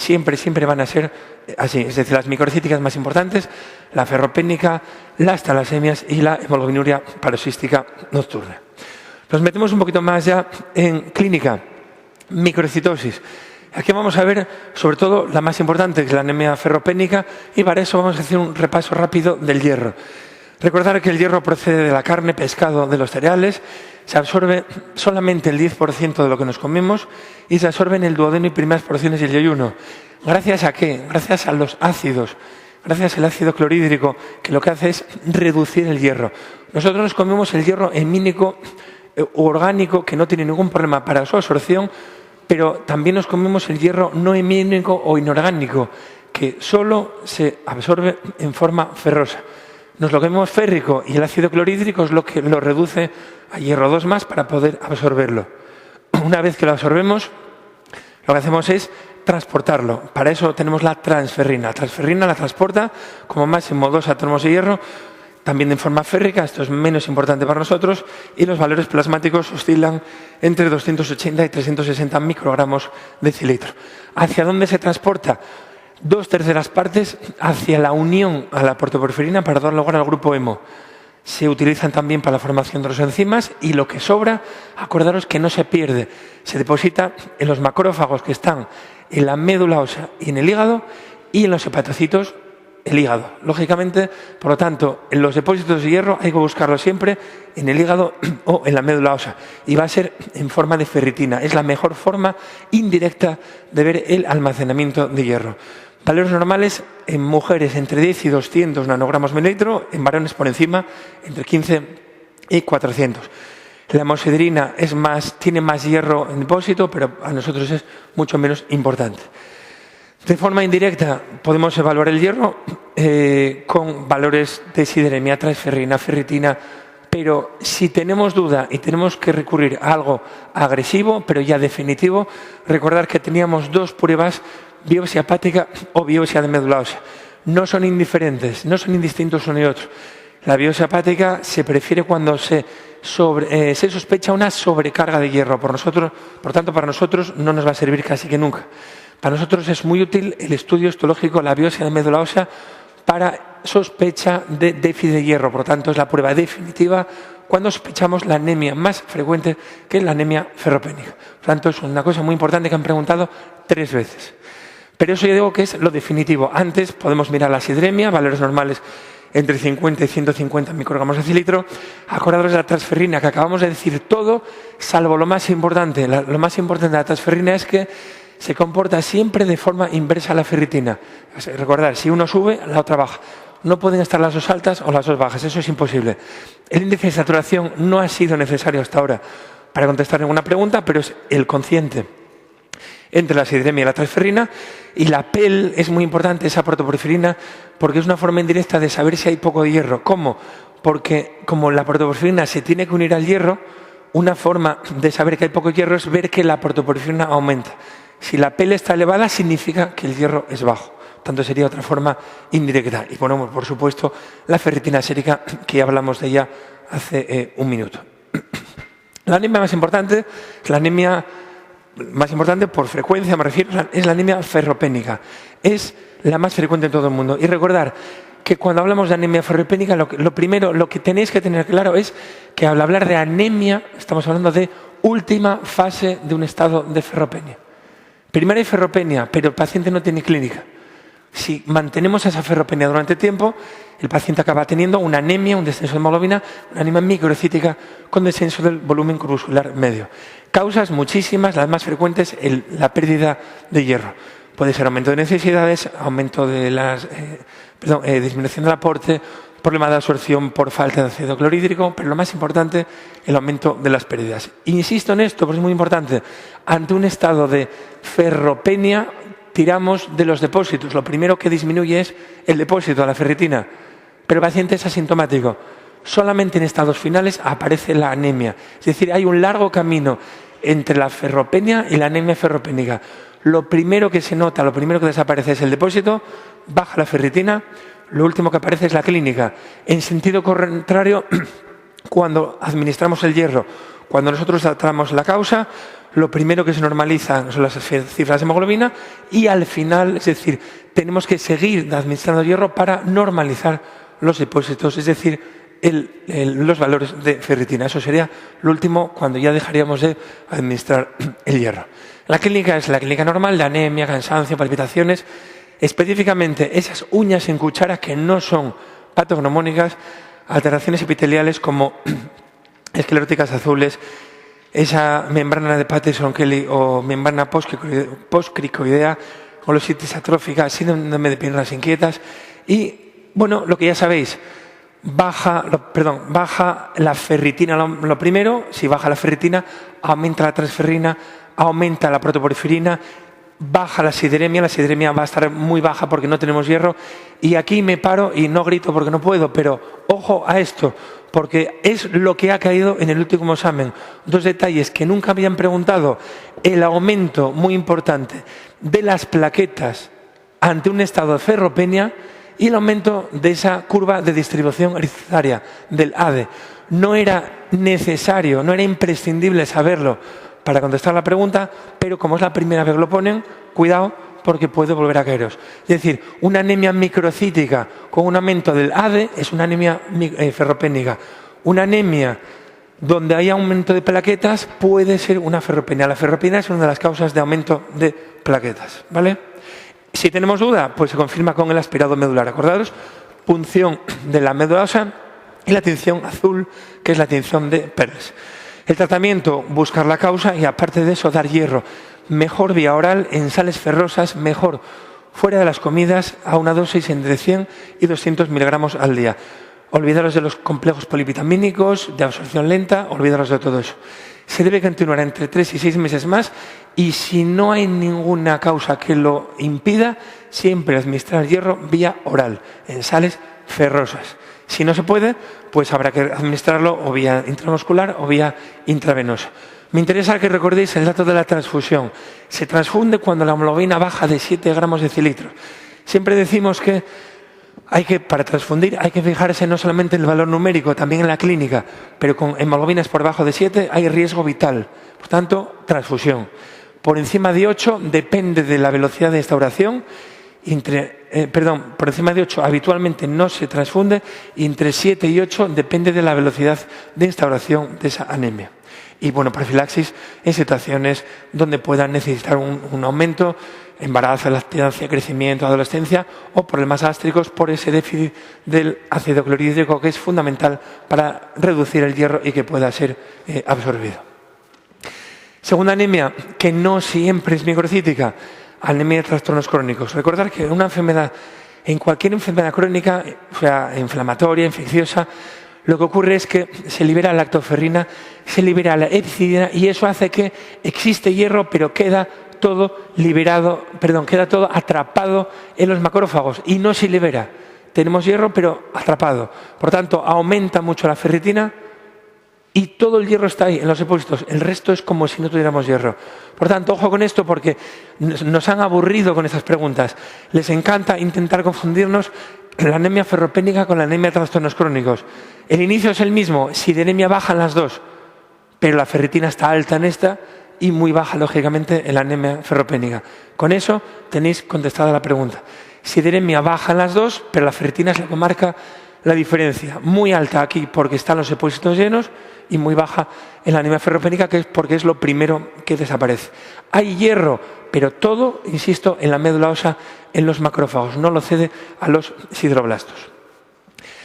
siempre van a ser así. Es decir, las microcíticas más importantes, la ferropénica, las talasemias y la hemoglobinuria paroxística nocturna. Nos metemos un poquito más ya en clínica, microcitosis. Aquí vamos a ver sobre todo la más importante, que es la anemia ferropénica, y para eso vamos a hacer un repaso rápido del hierro. Recordar que el hierro procede de la carne, pescado, de los cereales, se absorbe solamente el 10% de lo que nos comemos y se absorbe en el duodeno y primeras porciones del ayuno. ¿Gracias a qué? Gracias a los ácidos, gracias al ácido clorhídrico, que lo que hace es reducir el hierro. Nosotros nos comemos el hierro hemínico orgánico, que no tiene ningún problema para su absorción, pero también nos comemos el hierro no hemínico o inorgánico, que solo se absorbe en forma ferrosa. Nos lo comemos férrico y el ácido clorhídrico es lo que lo reduce a hierro 2+ para poder absorberlo. Una vez que lo absorbemos, lo que hacemos es transportarlo. Para eso tenemos la transferrina. La transferrina la transporta como máximo 2 átomos de hierro, también en forma férrica. Esto es menos importante para nosotros, y los valores plasmáticos oscilan entre 280 y 360 microgramos decilitro. ¿Hacia dónde se transporta? 2/3 partes hacia la unión a la protoporfirina para dar lugar al grupo hemo. Se utilizan también para la formación de los enzimas, y lo que sobra, acordaros que no se pierde, se deposita en los macrófagos que están en la médula ósea y en el hígado, y en los hepatocitos el hígado. Lógicamente, por lo tanto, en los depósitos de hierro hay que buscarlo siempre en el hígado o en la médula ósea, y va a ser en forma de ferritina. Es la mejor forma indirecta de ver el almacenamiento de hierro. Valores normales en mujeres entre 10 y 200 nanogramos mililitro, en varones por encima entre 15 y 400. La hemosidrina tiene más hierro en depósito, pero a nosotros es mucho menos importante. De forma indirecta podemos evaluar el hierro con valores de sideremia, transferrina, ferritina, pero si tenemos duda y tenemos que recurrir a algo agresivo, pero ya definitivo, recordar que teníamos 2 pruebas, biopsia hepática o biopsia de médula ósea. No son indiferentes, no son indistintos uno y otro. La biopsia hepática se prefiere cuando se sospecha una sobrecarga de hierro. Por tanto, para nosotros no nos va a servir casi que nunca. Para nosotros es muy útil el estudio histológico, la biopsia de médula ósea, para sospecha de déficit de hierro. Por lo tanto, es la prueba definitiva cuando sospechamos la anemia más frecuente, que es la anemia ferropénica. Por tanto, es una cosa muy importante que han preguntado 3 veces. Pero eso ya digo que es lo definitivo. Antes podemos mirar la sideremia, valores normales entre 50 y 150 microgramos de decilitro. Acordaros de la transferrina, que acabamos de decir todo, salvo lo más importante. Lo más importante de la transferrina es que se comporta siempre de forma inversa a la ferritina. Recordad, si uno sube, la otra baja. No pueden estar las 2 altas o las 2 bajas, eso es imposible. El índice de saturación no ha sido necesario hasta ahora para contestar ninguna pregunta, pero es el cociente entre la sideremia y la transferrina. Y la PEL es muy importante, esa protoporfirina, porque es una forma indirecta de saber si hay poco de hierro. ¿Cómo? Porque como la protoporfirina se tiene que unir al hierro, una forma de saber que hay poco hierro es ver que la protoporfirina aumenta. Si la PEL está elevada, significa que el hierro es bajo. Tanto sería otra forma indirecta. Y ponemos, por supuesto, la ferritina sérica, que ya hablamos de ella hace un minuto. La anemia más importante es la anemia más importante por frecuencia, me refiero, es la anemia ferropénica. Es la más frecuente en todo el mundo. Y recordar que cuando hablamos de anemia ferropénica, lo primero, lo que tenéis que tener claro es que al hablar de anemia, estamos hablando de última fase de un estado de ferropenia. Primero hay ferropenia, pero el paciente no tiene clínica. Si mantenemos esa ferropenia durante tiempo, el paciente acaba teniendo una anemia, un descenso de hemoglobina, una anemia microcítica con descenso del volumen corpuscular medio. Causas muchísimas, las más frecuentes, la pérdida de hierro. Puede ser aumento de necesidades, aumento de disminución del aporte, problema de absorción por falta de ácido clorhídrico, pero lo más importante, el aumento de las pérdidas. Insisto en esto, porque es muy importante. Ante un estado de ferropenia, tiramos de los depósitos. Lo primero que disminuye es el depósito, la ferritina. Pero el paciente es asintomático. Solamente en estados finales aparece la anemia. Es decir, hay un largo camino entre la ferropenia y la anemia ferropénica. Lo primero que se nota, lo primero que desaparece es el depósito, baja la ferritina, lo último que aparece es la clínica. En sentido contrario, cuando administramos el hierro Cuando nosotros tratamos la causa, lo primero que se normalizan son las cifras de hemoglobina y al final, es decir, tenemos que seguir administrando hierro para normalizar los depósitos, es decir, los valores de ferritina. Eso sería lo último cuando ya dejaríamos de administrar el hierro. La clínica es la clínica normal de anemia, cansancio, palpitaciones. Específicamente esas uñas en cuchara que no son patognomónicas, alteraciones epiteliales como escleróticas azules, esa membrana de Patterson-Kelly o membrana postcricoidea, colositis atrófica, síndrome de piernas inquietas y, bueno, lo que ya sabéis, baja la ferritina lo primero. Si baja la ferritina, aumenta la transferrina, aumenta la protoporfirina, baja la sideremia va a estar muy baja porque no tenemos hierro. Y aquí me paro y no grito porque no puedo, pero ojo a esto, porque es lo que ha caído en el último examen. Dos detalles que nunca habían preguntado: el aumento muy importante de las plaquetas ante un estado de ferropenia y el aumento de esa curva de distribución eritritariana del ADE. No era necesario, no era imprescindible saberlo para contestar la pregunta, pero como es la primera vez que lo ponen, cuidado porque puede volver a caeros. Es decir, una anemia microcítica con un aumento del ADE es una anemia ferropénica. Una anemia donde hay aumento de plaquetas puede ser una ferropenia. La ferropenia es una de las causas de aumento de plaquetas, ¿vale? Si tenemos duda, pues se confirma con el aspirado medular. Acordaros, punción de la médula ósea y la tinción azul, que es la tinción de Perles. El tratamiento, buscar la causa y aparte de eso dar hierro. Mejor vía oral en sales ferrosas, mejor fuera de las comidas a una dosis entre 100 y 200 miligramos al día. Olvidaros de los complejos polivitamínicos, de absorción lenta, olvidaros de todo eso. Se debe continuar entre 3 y 6 meses más y si no hay ninguna causa que lo impida, siempre administrar hierro vía oral en sales ferrosas. Si no se puede, pues habrá que administrarlo o vía intramuscular o vía intravenosa. Me interesa que recordéis el dato de la transfusión. Se transfunde cuando la hemoglobina baja de 7 gramos de decilitro. Siempre decimos que para transfundir hay que fijarse no solamente en el valor numérico, también en la clínica, pero con hemoglobinas por debajo de 7 hay riesgo vital. Por tanto, transfusión. Por encima de 8 depende de la velocidad de instauración. Por encima de 8 habitualmente no se transfunde y entre 7 y 8 depende de la velocidad de instauración de esa anemia. Y bueno, profilaxis en situaciones donde puedan necesitar un aumento, embarazo, lactancia, crecimiento, adolescencia o problemas gástricos por ese déficit del ácido clorhídrico que es fundamental para reducir el hierro y que pueda ser absorbido. Segunda anemia, que no siempre es microcítica, anemia de trastornos crónicos. Recordar que en cualquier enfermedad crónica, o sea, inflamatoria, infecciosa, lo que ocurre es que se libera la lactoferrina, se libera la hepcidina y eso hace que existe hierro, pero queda todo atrapado en los macrófagos y no se libera. Tenemos hierro, pero atrapado. Por tanto, aumenta mucho la ferritina y todo el hierro está ahí en los depósitos. El resto es como si no tuviéramos hierro. Por tanto, ojo con esto porque nos han aburrido con estas preguntas. Les encanta intentar confundirnos la anemia ferropénica con la anemia de trastornos crónicos. El inicio es el mismo, sideremia baja en las dos, pero la ferritina está alta en esta y muy baja, lógicamente, en la anemia ferropénica. Con eso tenéis contestada la pregunta. Sideremia baja en las dos, pero la ferritina es la que marca la diferencia. Muy alta aquí porque están los depósitos llenos y muy baja en la anemia ferropénica, que es porque es lo primero que desaparece. Hay hierro, pero todo, insisto, en la médula ósea, en los macrófagos, no lo cede a los sideroblastos.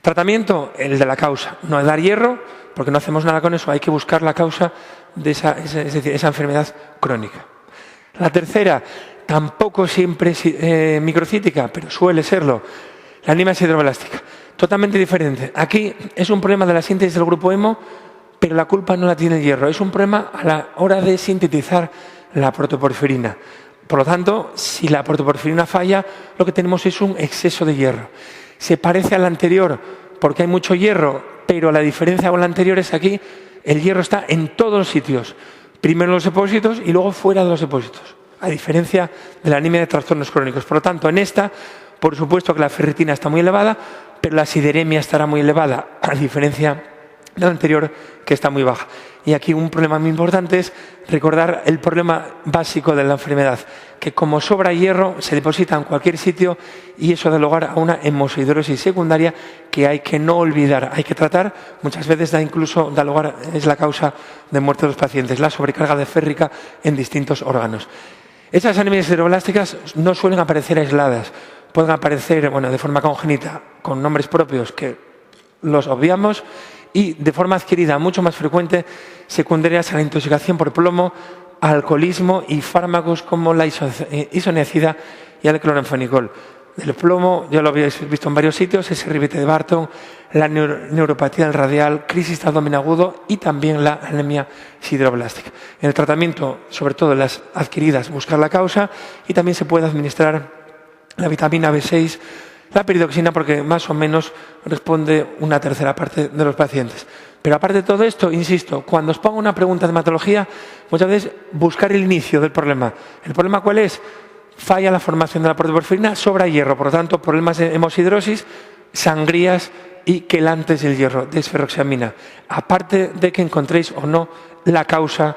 Tratamiento, el de la causa. No es dar hierro, porque no hacemos nada con eso, hay que buscar la causa de esa enfermedad crónica. La tercera, tampoco siempre es microcítica, pero suele serlo, la anemia sideroblástica. Totalmente diferente. Aquí es un problema de la síntesis del grupo hemo, pero la culpa no la tiene el hierro. Es un problema a la hora de sintetizar la protoporfirina. Por lo tanto, si la protoporfirina falla, lo que tenemos es un exceso de hierro. Se parece al anterior porque hay mucho hierro, pero la diferencia con la anterior es aquí el hierro está en todos los sitios. Primero en los depósitos y luego fuera de los depósitos. A diferencia de la anemia de trastornos crónicos. Por lo tanto, en esta, por supuesto que la ferritina está muy elevada, pero la sideremia estará muy elevada, a diferencia de la anterior, que está muy baja. Y aquí un problema muy importante es recordar el problema básico de la enfermedad, que como sobra hierro se deposita en cualquier sitio y eso da lugar a una hemosiderosis secundaria que hay que no olvidar, hay que tratar. Muchas veces da lugar, es la causa de muerte de los pacientes, la sobrecarga de férrica en distintos órganos. Esas anemias sideroblásticas no suelen aparecer aisladas, pueden aparecer de forma congénita con nombres propios que los obviamos y de forma adquirida mucho más frecuente secundarias a la intoxicación por plomo, alcoholismo y fármacos como la isoniazida y el cloranfenicol. El plomo, ya lo habéis visto en varios sitios, es el ribete de Barton, la neuropatía del radial, crisis de abdomen agudo y también la anemia sideroblástica. En el tratamiento, sobre todo en las adquiridas, buscar la causa y también se puede administrar la vitamina B6, la peridoxina, porque más o menos responde una tercera parte de los pacientes. Pero aparte de todo esto, insisto, cuando os pongo una pregunta de hematología, muchas veces buscar el inicio del problema. ¿El problema cuál es? Falla la formación de la protoporfirina, sobra hierro, por lo tanto, problemas de hemosiderosis, sangrías y quelantes del hierro, desferroxamina. Aparte de que encontréis o no la causa